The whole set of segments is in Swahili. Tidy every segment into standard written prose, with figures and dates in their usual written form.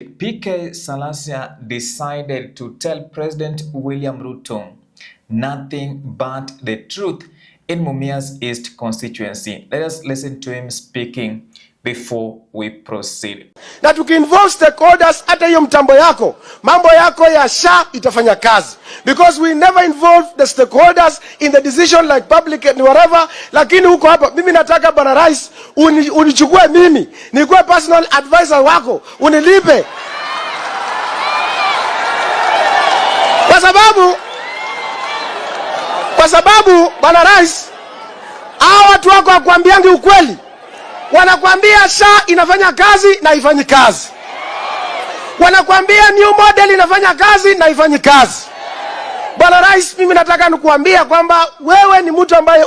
PK Salasya decided to tell President William Ruto nothing but the truth in Mumias East constituency. Let us listen to him speaking before we proceed. Na tukiinvolve stakeholders, hata hiyo mambo yako ya SHA itafanya kazi, because we never involve the stakeholders in the decision like public and whatever. Lakini huko hapa mimi nataka Bwana Rais unichukue mimi nikuwe personal advisor wako, unilipe kwa sababu Bwana Rais, hao watu wako wakwambiangi ukweli. Wanakuambia SHA inafanya kazi na haifanyi kazi. Wanakuambia new model inafanya kazi na haifanyi kazi. Bwana Rais, mimi nataka nikuambia kwamba wewe ni mtu ambaye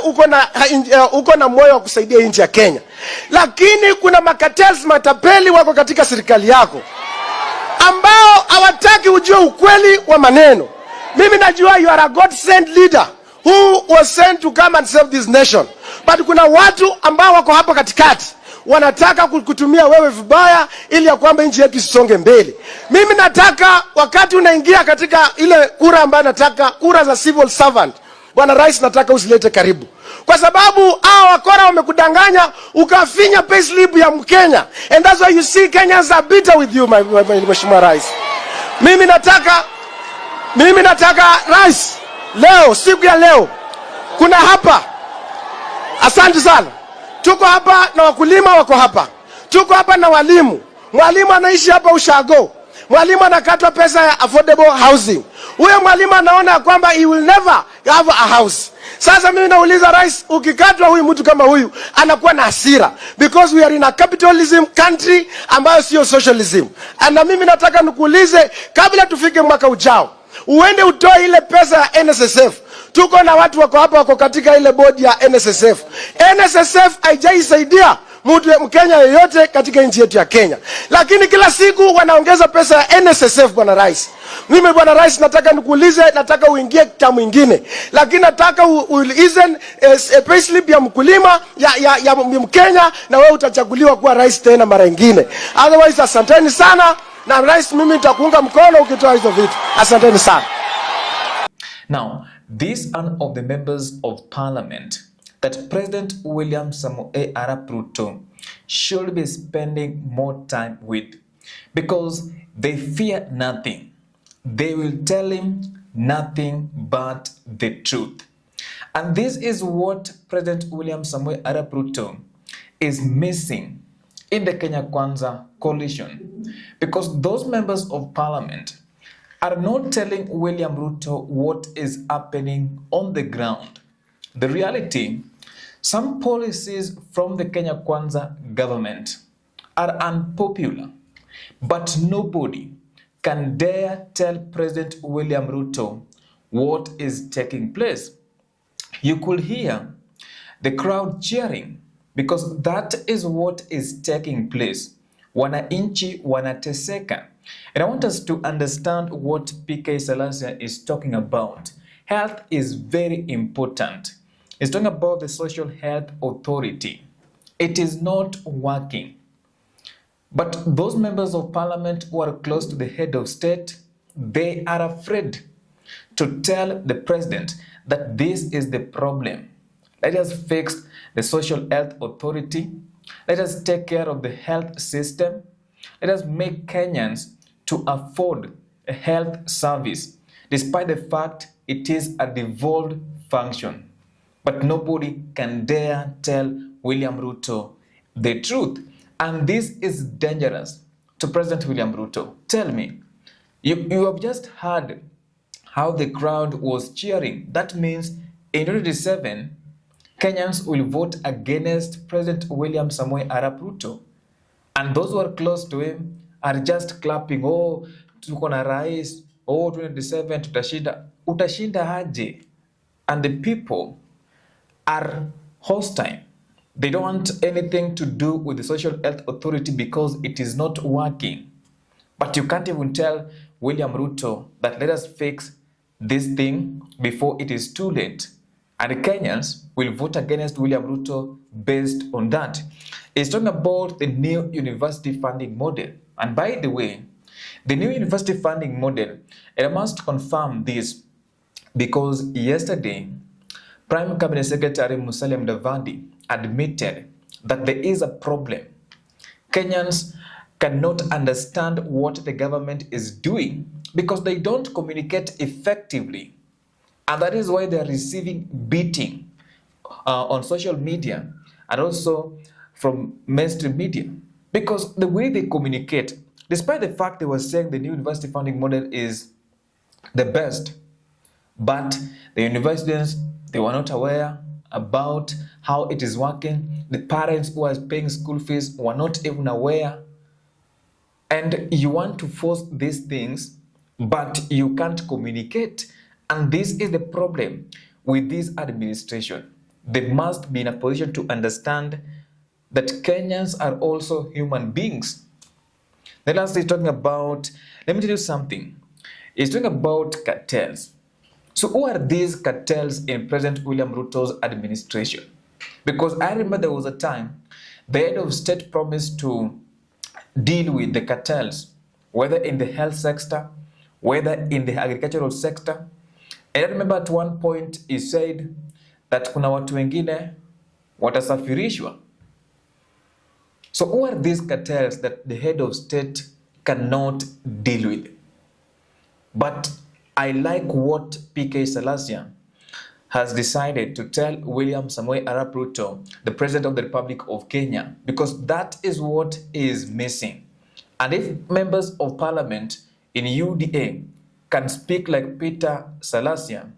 uko na moyo wa kusaidia nchi ya Kenya. Lakini kuna makartels, matapeli wako katika serikali yako ambao hawataki ujue ukweli wa maneno. Mimi najua you are a God sent leader who was sent to come and save this nation. But kuna watu ambao wako hapo katikati wanataka kutumia wewe vibaya ili ya kwamba nchi yetu isonge mbele. Mimi nataka wakati unaingia katika ile kura ambayo nataka kura za civil servant, Bwana Rais, nataka usilete karibu. Kwa sababu hao wakora wamekudanganya ukafinya payslip ya Mkenya. And that's why you see Kenyans are bitter with you, Mheshimiwa Rais. Mimi nataka Rais, leo, siku ya leo, kuna hapa, asante sana, tuko hapa na wakulima wako hapa, tuko hapa na walimu. Mwalimu anaishi hapa Ushago, mwalimu anakatwa pesa ya affordable housing. Huyo mwalimu anaona kwamba he will never have a house. Sasa mimi nauliza Rais, ukikatwa huyu mtu kama huyu anakuwa na hasira, because we are in a capitalism country ambayo sio socialism. Na mimi nataka nikuulize, kabla tufike mwaka ujao, uende utoe ile pesa ya NSSF. Tuko na watu wako hapa wako katika ile bodi ya NSSF. NSSF haijaisaidia mtu Mkenya yeyote katika nchi yetu ya Kenya. Lakini kila siku wanaongeza pesa ya NSSF, Bwana Rais. Mimi Bwana Rais, nataka nikuulize, nataka uingie kitamu mwingine. Lakini nataka uize payslip ya mkulima ya Mkenya, na wewe utachaguliwa kuwa rais tena mara nyingine. Otherwise, asanteni sana. Na Rais, mimi nitakuunga mkono ukitoa hizo vitu. Asanteni sana. Now, these are of the members of parliament that President William Samoei Arap Ruto should be spending more time with, because they fear nothing. They will tell him nothing but the truth. And this is what President William Samoei Arap Ruto is missing in the Kenya Kwanza coalition, because those members of parliament are not telling William Ruto what is happening on the ground. The reality, some policies from the Kenya Kwanza government are unpopular, but nobody can dare tell President William Ruto what is taking place. You could hear the crowd cheering, because that is what is taking place. Wananchi wanateseka. And I want us to understand what PK Salasya is talking about. Health is very important. He's talking about the Social Health Authority. It is not working. But those members of parliament who are close to the head of state, they are afraid to tell the president that this is the problem. Let us fix the Social Health Authority. Let us take care of the health system. Let us make Kenyans to afford a health service, despite the fact it is a devolved function. But nobody can dare tell William Ruto the truth. And this is dangerous to President William Ruto. Tell me, you have just heard how the crowd was cheering. That means in 2027, Kenyans will vote against President William Samoei Arap Ruto. And those who are close to him are just clapping, oh, tuko na rais, oh, 2027 tutashinda. Utashinda aje? And the people are hostile. They don't want anything to do with the Social Health Authority because it is not working. But you can't even tell William Ruto that let us fix this thing before it is too late. And the Kenyans will vote against William Ruto based on that. He's talking about the new university funding model. And by the way, The new university funding model, and I must confirm this because yesterday, Prime Cabinet Secretary Musalia Mudavadi admitted that there is a problem. Kenyans cannot understand what the government is doing because they don't communicate effectively. And that is why they are receiving beating on social media and also from mainstream media. Because the way they communicate, despite the fact they were saying the new university funding model is the best, but the universities, they were not aware about how it is working. The parents who are paying school fees were not even aware. And you want to force these things, but you can't communicate. And this is the problem with this administration. They must be in a position to understand that Kenyans are also human beings. The last is talking about, let me tell you something. It's talking about cartels. So who are these cartels in President William Ruto's administration? Because I remember there was a time the head of state promised to deal with the cartels, whether in the health sector, whether in the agricultural sector. And I remember at one point he said that kuna watu wengine watasafirishwa. So who are these cartels that the head of state cannot deal with? But I like what PK Salasya has decided to tell William Samoei Arap Ruto, the President of the Republic of Kenya, because that is what is missing. And if members of parliament in UDA can speak like Peter Salasya,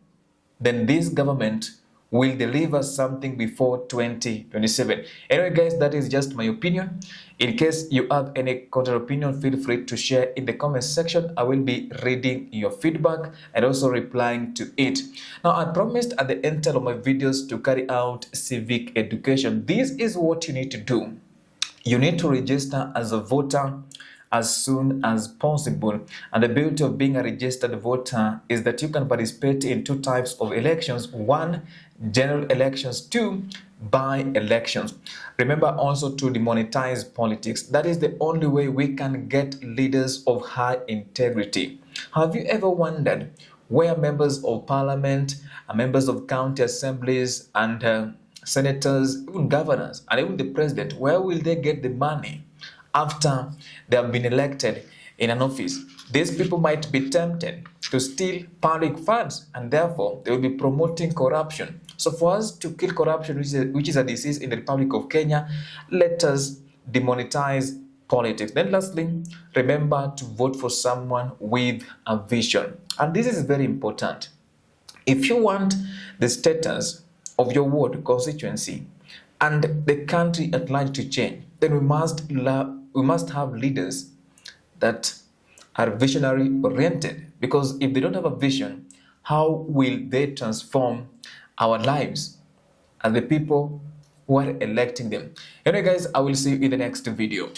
then this government will deliver something before 2027. Anyway, guys, that is just my opinion. In case you have any counter opinion, feel free to share in the comment section. I will be reading your feedback and also replying to it. Now, I promised at the end of my videos to carry out civic education. This is what you need to do. You need to register as a voter as soon as possible. And the beauty of being a registered voter is that you can participate in two types of elections. One, general elections. Two, by-elections. Remember also to demonetize politics. That is the only way we can get leaders of high integrity. Have you ever wondered where members of parliament, members of county assemblies, and senators, even governors, and even the president, where will they get the money after they have been elected in an office? These people might be tempted to steal public funds, and therefore they will be promoting corruption. So for us to kill corruption, which is a disease in the Republic of Kenya, let us demonetize politics. Then lastly, remember to vote for someone with a vision. And this is very important. If you want the status of your ward constituency and the country at large to change, then we must have leaders that are visionary oriented, because if they don't have a vision, how will they transform our lives and the people who are electing them? Anyway, guys, I will see you in the next video.